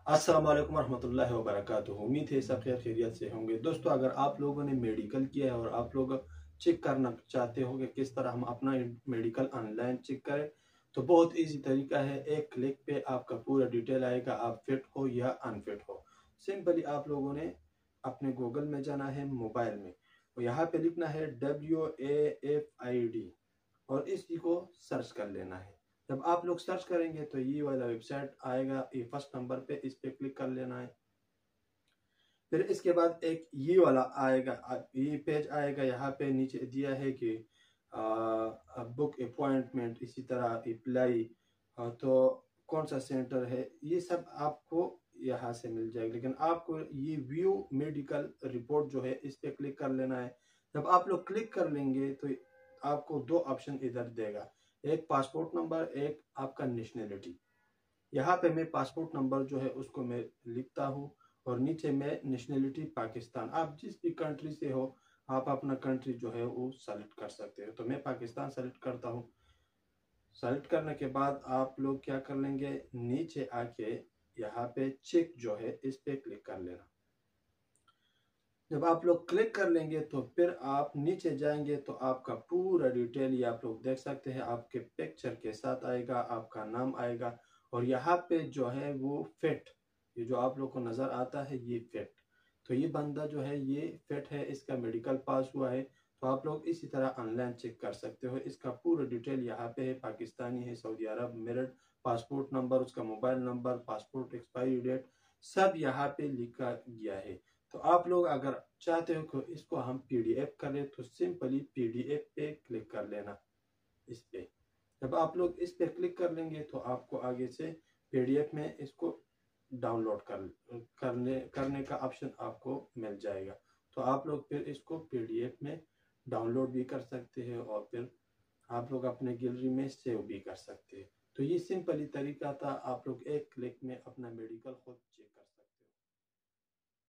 अस्सलाम वालेकुम रहमतुल्लाहि व बरकातुहू। उम्मीद है सब खैर खैरियत से होंगे। दोस्तों, अगर आप लोगों ने मेडिकल किया है और आप लोग चेक करना चाहते हो कि किस तरह हम अपना मेडिकल ऑनलाइन चेक करें, तो बहुत इजी तरीका है। एक क्लिक पे आपका पूरा डिटेल आएगा, आप फिट हो या अनफिट हो। सिंपली आप लोगों ने अपने गूगल में जाना है मोबाइल में, और यहाँ पे लिखना है WAFID और इसी को सर्च कर लेना है। जब आप लोग सर्च करेंगे तो ये वाला वेबसाइट आएगा, ये फर्स्ट नंबर पे, इस पे क्लिक कर लेना है। फिर इसके बाद एक ये वाला आएगा, ये पेज आएगा। यहाँ पे नीचे दिया है कि बुक अपॉइंटमेंट, इसी तरह अप्लाई, तो कौन सा सेंटर है, ये सब आपको यहाँ से मिल जाएगा। लेकिन आपको ये व्यू मेडिकल रिपोर्ट जो है, इस पे क्लिक कर लेना है। जब आप लोग क्लिक कर लेंगे तो आपको दो ऑप्शन इधर देगा, एक पासपोर्ट नंबर, एक आपका नेशनलिटी। यहाँ पे मैं पासपोर्ट नंबर जो है उसको मैं लिखता हूँ, और नीचे में नेशनलिटी पाकिस्तान। आप जिस भी कंट्री से हो, आप अपना कंट्री जो है वो सेलेक्ट कर सकते हो। तो मैं पाकिस्तान सेलेक्ट करता हूँ। सेलेक्ट करने के बाद आप लोग क्या कर लेंगे, नीचे आके यहाँ पे चेक जो है इस पे क्लिक कर लेना। जब आप लोग क्लिक कर लेंगे तो फिर आप नीचे जाएंगे तो आपका पूरा डिटेल ये आप लोग देख सकते हैं। आपके पिक्चर के साथ आएगा, आपका नाम आएगा, और यहाँ पे जो है वो फिट, ये जो आप लोग को नज़र आता है ये फिट। तो ये बंदा जो है ये फिट है, इसका मेडिकल पास हुआ है। तो आप लोग इसी तरह ऑनलाइन चेक कर सकते हो। इसका पूरा डिटेल यहाँ पे है, पाकिस्तानी है, Saudi Arab, merit, passport number, उसका mobile number, passport expiry date, सब यहाँ पे लिखा गया है। तो आप लोग अगर चाहते हो कि इसको हम PDF करें, तो सिंपली PDF पे क्लिक कर लेना इस पे। जब आप लोग इस पे क्लिक कर लेंगे तो आपको आगे से PDF में इसको डाउनलोड करने का ऑप्शन आपको मिल जाएगा। तो आप लोग फिर इसको PDF में डाउनलोड भी कर सकते हैं, और फिर आप लोग अपने गैलरी में सेव भी कर सकते हैं। तो ये सिंपली तरीका था, आप लोग एक क्लिक में अपना मेडिकल खुद चेक कर